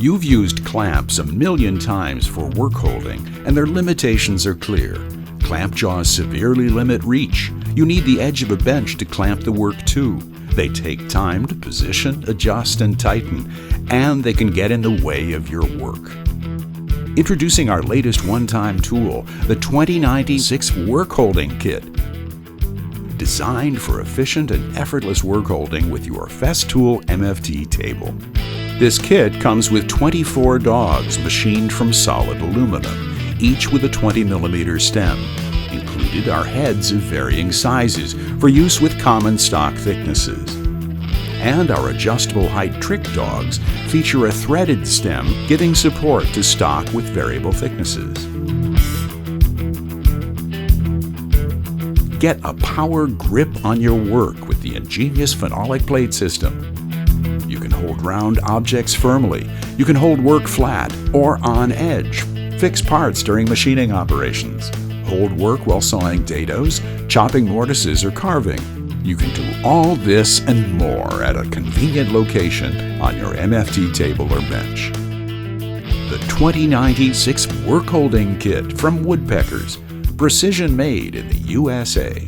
You've used clamps a million times for work holding, and their limitations are clear. Clamp jaws severely limit reach. You need the edge of a bench to clamp the work to. They take time to position, adjust, and tighten, and they can get in the way of your work. Introducing our latest OneTIME tool, the 2096 Workholding Kit. Designed for efficient and effortless work holding with your Festool MFT table. This kit comes with 24 dogs machined from solid aluminum, each with a 20mm stem. Included are heads of varying sizes for use with common stock thicknesses. And our adjustable height trick dogs feature a threaded stem giving support to stock with variable thicknesses. Get a power grip on your work with the ingenious phenolic plate system. You can hold round objects firmly. You can hold work flat or on edge. Fix parts during machining operations. Hold work while sawing dados, chopping mortises, or carving. You can do all this and more at a convenient location on your MFT table or bench. The 2096 Workholding Kit from Woodpeckers, precision made in the USA.